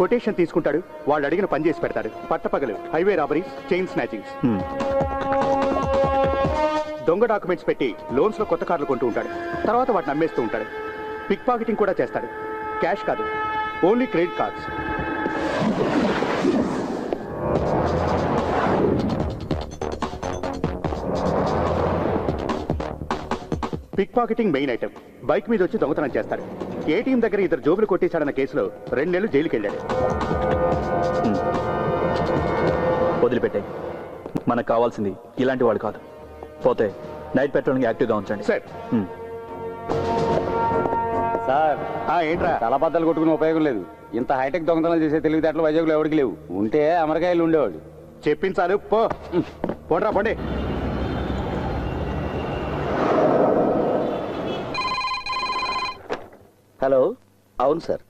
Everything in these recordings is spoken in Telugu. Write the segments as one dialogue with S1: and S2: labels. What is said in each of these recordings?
S1: కొటేషన్ తీసుకుంటాడు, వాళ్ళు అడిగిన పని చేసి పెడతాడు. పట్టపగలు హైవే రాబరీస్, చైన్ స్నాచింగ్స్. దొంగ డాక్యుమెంట్స్ పెట్టి లోన్స్ లో కొత్త కార్లు కొంటూ ఉంటాడు. తర్వాత వాటిని అమ్మేస్తూ ఉంటాడు. పిక్ పాకెటింగ్ కూడా చేస్తాడు. క్యాష్ కాదు, only credit cards. Pick pocketing main item. Bike మీద వచ్చి దొంగతనం చేస్తాడు. ఏటీఎం దగ్గర ఇద్దరు జోబులు కొట్టేశాడన్న కేసులో 2 నెలలు జైలుకి వెళ్ళాడు.
S2: వదిలిపెట్టాయి. మనకు కావాల్సింది ఇలాంటి వాడు కాదు. పోతే నైట్ పెట్రోలింగ్ యాక్టివ్గా ఉంచండి.
S1: సార్
S3: సార్
S1: ఏంట్రా?
S3: తలబద్దలు కొట్టుకునే ఉపయోగం లేదు. ఇంత హైటెక్ దొంగతనాలు చేసే తెలివితేటలు వైజాగ్లో ఎవరికి లేవు. ఉంటే అమెరికాయలు ఉండేవాడు.
S1: చెప్పించాలు పోండ్రా పోండి.
S4: హలో, అవును సార్.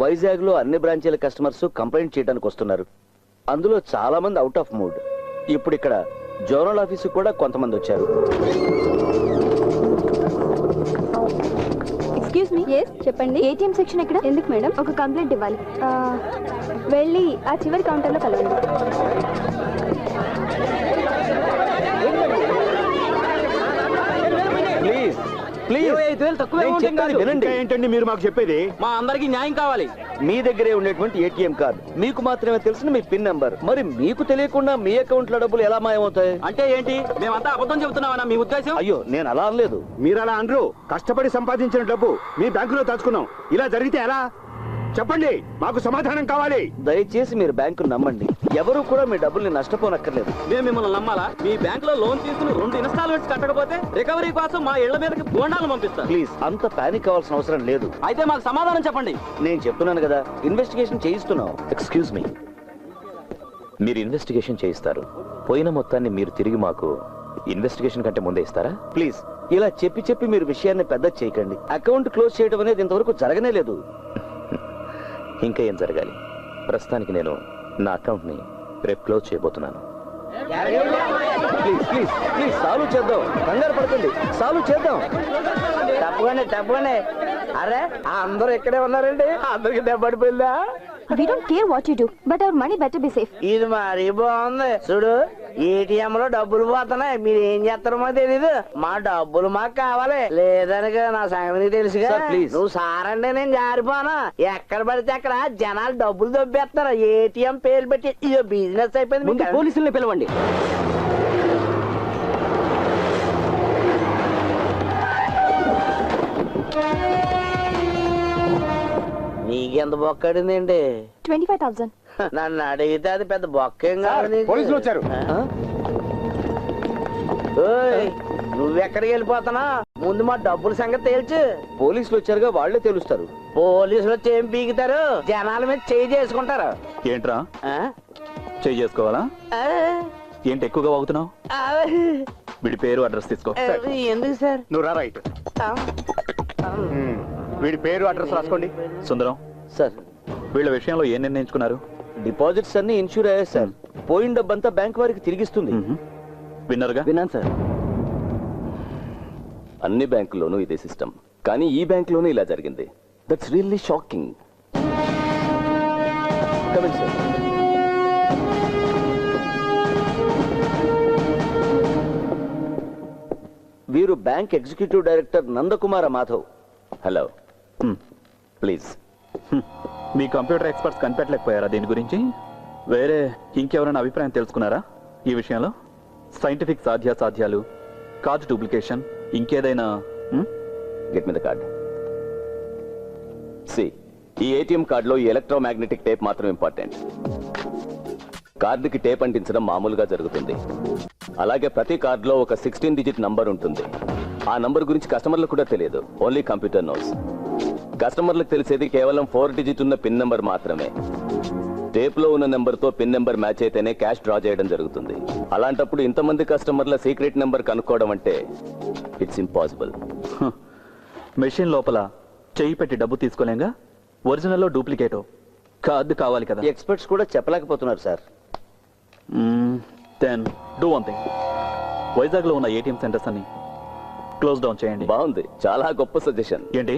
S4: వైజాగ్లో అన్ని బ్రాంచీల కస్టమర్స్ కంప్లైంట్ చేయడానికి వస్తున్నారు. అందులో చాలా మంది అవుట్ ఆఫ్ మూడ్. ఇప్పుడు ఇక్కడ జోనల్ ఆఫీసు కూడా కొంతమంది వచ్చారు.
S5: Excuse me. yes చెప్పండి. ఏటీఎం సెక్షన్ ఎక్కడ? ఎందుకు మేడం? ఒక కంప్లైంట్ ఇవ్వాలి. వెళ్ళి ఆ చివరి కౌంటర్లో కలవండి.
S4: ప్లీజ్ ప్లీజ్ వినండి.
S1: ఏంటండి మీరు మాకు చెప్పేది?
S4: మా అందరికి న్యాయం కావాలి. మీ దగ్గరే ఉండేటువంటి ఏటీఎం కార్డు మీకు మాత్రమే తెలిసిన మీ పిన్ నంబర్. మరి మీకు తెలియకుండా మీ అకౌంట్ లో డబ్బులు ఎలా మాయమవుతాయి?
S6: అంటే ఏంటి? మేమంతా అబద్ధం చెబుతున్నామన్నా మీ ఉద్దేశం?
S4: అయ్యో, నేను అలా అనలేదు.
S1: మీరు అలా అనరు. కష్టపడి సంపాదించిన డబ్బు మీ బ్యాంకులో దాచుకున్నాం. ఇలా జరిగితే ఎలా? చెప్పండి, మాకు సమాధానం కావాలి.
S4: దయచేసి మీరు బ్యాంకును నమ్మండి. ఎవరు కూడా మీ డబ్బుల్ని నష్టపోనక్కర్లేదు.
S6: మేము మిమ్మల్ని నమ్మాలా? మీ బ్యాంక్ లో లోన్ తీసుకుని 2 ఇన్స్టాల్మెంట్స్ కట్టకపోతే రికవరీ కోసం మా ఇళ్ల మీదకి బోండాలు పంపిస్తాం.
S4: ప్లీజ్, అంత పానిక్ అవ్వాల్సిన అవసరం లేదు.
S6: అయితే మాకు సమాధానం చెప్పండి.
S4: నేను చెప్తున్నాను కదా, ఇన్వెస్టిగేషన్ చేయిస్తున్నాం. ఎక్స్క్యూజ్ మీ, మీరు ఇన్వెస్టిగేషన్ చేయిస్తారు. పోయిన మొత్తాన్ని మీరు తిరిగి మాకు ఇన్వెస్టిగేషన్ కంటే ముందే ఇస్తారా? ప్లీజ్, ఇలా చెప్పి మీరు విషయాన్ని పెద్ద చేయకండి. అకౌంట్ క్లోజ్ చేయడం అనేది ఇంతవరకు జరగనే లేదు. ఇంకా ఏం జరగాలి? ప్రస్తుతానికి నేను నా అకౌంట్ ని రేపు క్లోజ్ చేయబోతున్నాను. ప్లీజ్ ప్లీజ్ ప్లీజ్ సాల్వ్ చేద్దాం. కంగారు పడకండి, సాల్వ్ చేద్దాం. తప్పగానే. అరే, అందరూ ఇక్కడే ఉన్నారండి. అందరికి దెబ్బడిపోయిందా?
S5: We don't care what you do, but our money better be safe.
S7: ఇది మరీ బాగుంది. చూడు, ఏటీఎం లో డబ్బులు పోతున్నాయి. మీరు ఏం చేస్తారో మాకు తెలీదు. మా డబ్బులు మాకు కావాలి. లేదనక నా సంగతి తెలుసుగా. నువ్వు సారండి, నేను జారిపోనా. ఎక్కడ పడితే అక్కడ జనాలు డబ్బులు దొబ్బేస్తారు. ఏటీఎం పేరు పెట్టి ఇదో బిజినెస్ అయిపోయింది.
S6: పోలీసుల్ని పిలవండి.
S7: నీకెంత బొక్కడిందండి?
S5: 25,000.
S7: నన్ను అడిగితే అది పెద్ద బొక్కేం కాదు.
S1: పోలీసులు వచ్చారు.
S7: ఓయ్, నువ్వెక్కడికి వెళ్ళిపోతానా? ముందు మా డబ్బుల సంగతి తేల్చు.
S4: పోలీసులు వచ్చారుగా, వాళ్లే తెలుస్తారు.
S7: పోలీసులు వచ్చి ఏం పీకుతారు? జనాల మీద చేయి చేసుకుంటారు.
S2: ఏంట్రా
S7: ఆ?
S2: చేయి చేసుకోవాలా?
S7: ఆ?
S2: ఏంటి ఎక్కువగా వాగుతున్నావు?
S7: ఆ?
S2: వీడి పేరు అడ్రస్ తీసుకో.
S7: ఎందుకు సార్?
S1: నువ్వు రా. రైట్.
S7: ఆ?
S1: వీడి పేరు అడ్రస్ రాసుకోండి.
S2: సుందరం
S4: సార్,
S2: వీళ్ళ విషయంలో ఏం నిర్ణయించుకున్నారు?
S4: డిపాజిట్స్ అన్ని ఇన్సూర్ అయ్యాయి సార్. పోయిన డబ్బంతా బ్యాంక్ వారికి తిరిగిస్తుంది.
S2: విన్నరుగా?
S4: విన్నాను సార్.
S8: అన్ని బ్యాంకుల్లోనూ ఇదే సిస్టమ్, కానీ ఈ బ్యాంకులోనూ ఇలా జరిగింది. That's really shocking.
S4: సార్, వీరు bank executive director Nandakumara Madhav.
S8: Hello, please.
S2: మీ కంప్యూటర్ ఎక్స్పర్ట్స్ కనిపెట్టలేకపోయారా దీని గురించి? వేరే ఇంకెవరైనా అభిప్రాయం తెలుసుకున్నారా ఈ విషయంలో? సైంటిఫిక్ సాధ్యాసాధ్యాలు, కార్డు డూప్లికేషన్, ఇంకేదైనా?
S8: Get me the card. See, ఈ ఏటీఎం కార్డులో ఈ ఎలక్ట్రోమాగ్నెటిక్ టేప్ మాత్రం ఇంపార్టెంట్. కార్డుకి టేప్ అంటించడం మామూలుగా జరుగుతుంది. అలాగే ప్రతి కార్డులో ఒక 16 డిజిట్ నంబర్ ఉంటుంది. ఆ నంబర్ గురించి కస్టమర్లకు కూడా తెలియదు. Only computer knows. కస్టమర్లకు తెలిసేది కేవలం 4 డిజిట్ ఉన్న పిన్ నెంబర్ మాత్రమే. టేప్ లో ఉన్న నెంబర్ తో పిన్ నెంబర్ మ్యాచ్ అయితేనే క్యాష్ డ్రా చేయడం జరుగుతుంది. అలాంటప్పుడు ఇంతమంది కస్టమర్ల సీక్రెట్ నెంబర్ కనుక్కోవడం అంటే ఇట్స్ ఇంపాసిబుల్.
S2: మెషిన్ లోపల చెయ్యి పెట్టి డబ్బు తీసుకోలేంగా. ఒరిజినల్లో డూప్లికేటో కార్డు కావాలి కదా.
S4: ఎక్స్పర్ట్స్ కూడా చెప్పలేకపోతున్నారు sir.
S2: Then do one thing. Vizag లో ఉన్న ఏటీఎం సెంటర్స్ అన్ని క్లోజ్ డౌన్ చేయండి.
S8: బాగుంది, చాలా గొప్ప సజెషన్.
S2: ఏంటి?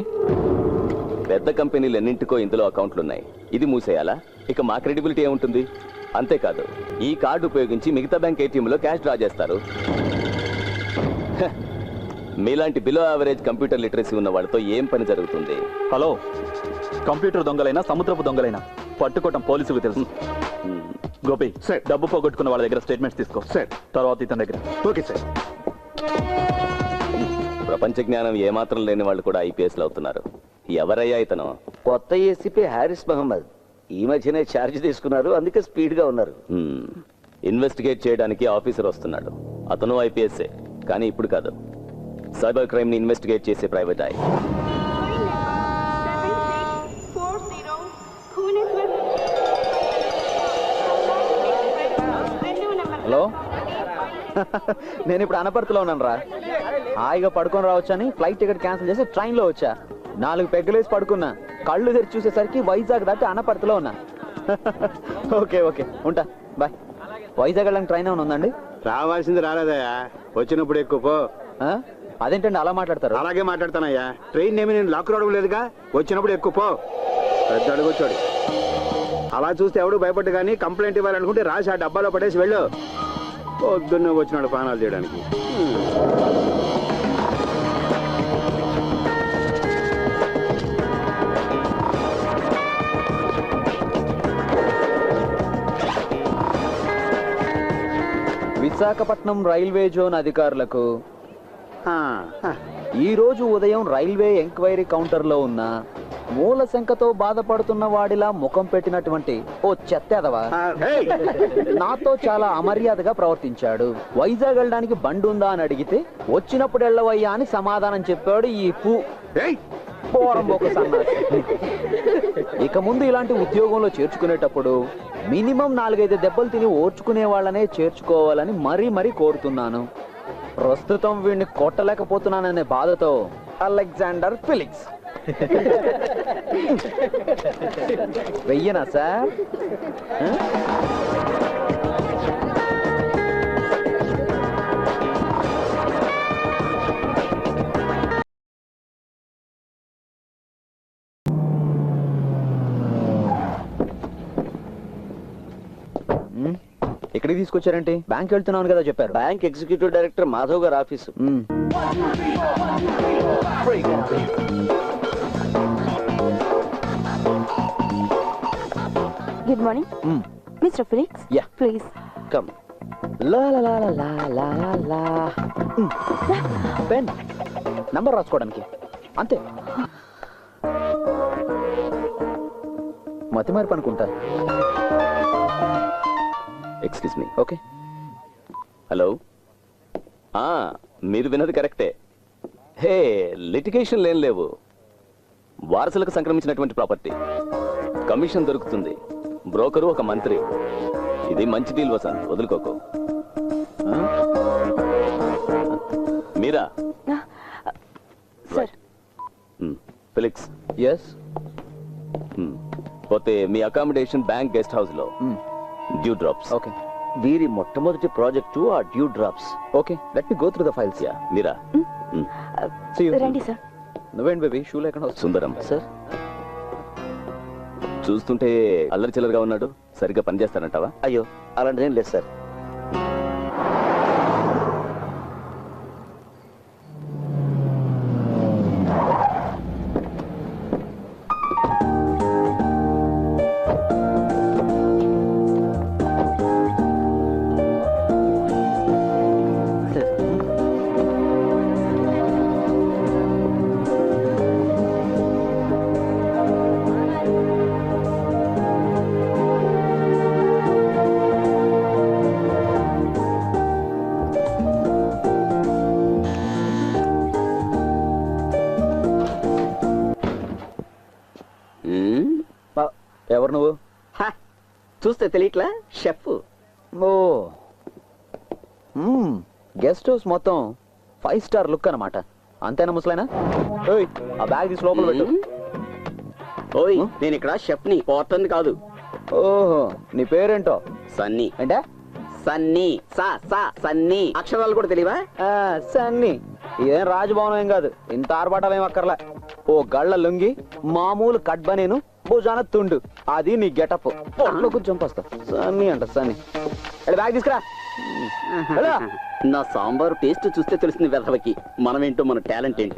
S8: పెద్ద కంపెనీలు ఎన్నింటికో ఇందులో అకౌంట్లు ఉన్నాయి. ఇది మూసేయాలా? ఇక మా క్రెడిబిలిటీ ఏముంటుంది? అంతేకాదు, ఈ కార్డు ఉపయోగించి మిగతా బ్యాంక్ ఏటీఎంలో క్యాష్ డ్రా చేస్తారు. హ, మీలాంటి బిలో యావరేజ్ కంప్యూటర్ లిటరసీ ఉన్న వాళ్ళతో ఏం పని జరుగుతుంది?
S2: హలో, కంప్యూటర్ దొంగలైనా సముద్రపు దొంగలైనా పట్టుకోవటం పోలీసులకు తెలుసు. గోపి,
S1: సార్.
S2: డబ్బు పోగొట్టుకున్న వాళ్ళ దగ్గర స్టేట్మెంట్స్ తీసుకో.
S1: సార్.
S2: తర్వాత ఇతని దగ్గర.
S1: Okay sir.
S8: ప్రపంచ జ్ఞానం ఏమాత్రం లేని వాళ్ళు కూడా ఐపీఎస్లు అవుతున్నారు. ఎవరయ్యా ఇతను?
S7: కొత్త ఏసీపీ హారిస్ మహమ్మద్. ఈ మధ్యనే ఛార్జ్ తీసుకున్నారు, అందుకే స్పీడ్ గా ఉన్నారు.
S8: ఇన్వెస్టిగేట్ చేయడానికి ఆఫీసర్ వస్తున్నాడు. అతను ఐపీఎస్ఏ, కానీ ఇప్పుడు కాదు. సైబర్ క్రైమ్ ని ఇన్వెస్టిగేట్ చేసే ప్రైవేట్ ఐ.
S6: హలో, నేను ఇప్పుడు అనపర్తిలో ఉన్నాను రా. హాయిగా పడుకొని రావచ్చని ఫ్లైట్ టికెట్ క్యాన్సిల్ చేసి ట్రైన్లో వచ్చా. 4 పెగ్గలేసి పడుకున్నా. కళ్ళు తెరిచి చూసేసరికి వైజాగ్ దాటి అనపర్తిలో ఉన్నా. ఓకే ఓకే, ఉంటా, బాయ్. వైజాగ్ వెళ్ళడానికి ట్రైన్ ఏమైనా ఉందండి?
S3: రావాల్సింది రాలేదయ్యా, వచ్చినప్పుడు ఎక్కువ పో.
S6: ఆ? అదేంటండి అలా మాట్లాడతారు?
S3: అలాగే మాట్లాడతానయ్యా. ట్రైన్ ఏమి నేను లాక్ రావడం లేదుగా, వచ్చినప్పుడు ఎక్కువ పో. పెద్ద అడుగొచ్చాడు. అలా చూస్తే ఎవడు భయపడ్డు, కానీ కంప్లైంట్ ఇవ్వాలనుకుంటే రాసి ఆ డబ్బాలో పడేసి వెళ్ళు. పొద్దున్నే వచ్చినాడు పానాలు చేయడానికి.
S6: విశాఖపట్నం రైల్వే జోన్ అధికారులకు ఈ రోజు ఉదయం రైల్వే ఎంక్వైరీ కౌంటర్లో ఉన్న మూల శంకతో బాధపడుతున్న వాడిలా ముఖం పెట్టినటువంటి ఓ చెత్తెదవా నాతో చాలా అమర్యాదగా ప్రవర్తించాడు. వైజాగ్ వెళ్ళడానికి బండి ఉందా అని అడిగితే వచ్చినప్పుడు వెళ్ళవయ్యా అని సమాధానం చెప్పాడు ఈ ఇక ముందు ఇలాంటి ఉద్యోగంలో చేర్చుకునేటప్పుడు మినిమం 4-5 దెబ్బలు తిని ఓర్చుకునే వాళ్ళనే చేర్చుకోవాలని మరీ కోరుతున్నాను. ప్రస్తుతం వీడిని కొట్టలేకపోతున్నాననే బాధతో అలెగ్జాండర్ ఫిలిక్స్. వెయ్యనా సార్? ఎక్కడికి తీసుకొచ్చారంటే? బ్యాంక్ వెళ్తున్నాను కదా చెప్పారు.
S7: బ్యాంక్ ఎగ్జిక్యూటివ్ డైరెక్టర్ మాధవ్ గారు office.
S5: Good morning mister Felix.
S6: Yeah.
S5: Please
S6: come. లా లా లా లా లా లా లా. పెన్ నంబర్ రాసుకోవడానికి అంతే. మతి మార్పు అనుకుంటా.
S8: Excuse me.
S6: ఓకే.
S8: హలో, మీరు విన్నది కరెక్టే. హే, లిటిగేషన్ ఏం లేవు. వారసులకు సంక్రమించినటువంటి ప్రాపర్టీ. కమిషన్ దొరుకుతుంది. బ్రోకరు ఒక మంత్రి. ఇది మంచి డీల్ వసంత్, వదులుకోకు. మీరా?
S5: సార్.
S8: ఫిలిక్స్.
S6: ఎస్.
S8: పోతే మీ అకామిడేషన్ బ్యాంక్ గెస్ట్ హౌస్ లో డ్యూ డ్రాప్స్.
S6: ఓకే.
S7: వీరి మొట్టమొదటి ప్రాజెక్టు ఆ dew drops.
S6: Okay, let me go through the files.
S8: Yeah, మీరా?
S5: రండి సార్.
S6: నువ్వేంటి బేబీ షూ లేకుండా వస్తుంది?
S8: సుందరం
S7: సార్,
S8: చూస్తుంటే అల్లరి చిల్లరగా ఉన్నాడు. సరిగ్గా పనిచేస్తానంటావా?
S7: అయ్యో అలాంటిదేం లేదు సార్.
S6: ఎవరు నువ్వు?
S7: చూస్తే తెలియట్లా, షెఫ్.
S6: ఓ, గెస్ట్ హౌస్ మొత్తం 5 స్టార్ లుక్ అన్నమాట. అంతేనా ముసలైనా? ఓయ్, ఆ బ్యాగ్ తీసి లోపల పెట్టు.
S7: ఓయ్, నేను ఇక్కడ షెఫ్ ని, పోర్టర్ని కాదు.
S6: ఓహో, నీ పేరేంటో?
S7: సన్నీ.
S6: అంటే
S7: సన్నీ. సా సా సన్నీ. అక్షరాలు కూడా తెలియవా?
S6: సన్నీ. ఇదేం రాజభవనం ఏం కాదు, ఇంత ఆర్భాటం ఏం అక్కర్లే. ఓ గళ్ళ లుంగి, మామూలు కట్ బనీను, భుజాన తుండు, అది నీ గెటప్. పొట్లో కూర్చొని చంపేస్తా. సన్నీ అంట సన్నీ. బ్యాగ్ తీసుకురా.
S9: నా సాంబారు టేస్ట్ చూస్తే తెలిసింది వెధవకి మనమేంటో మన టాలెంట్ ఏంటో.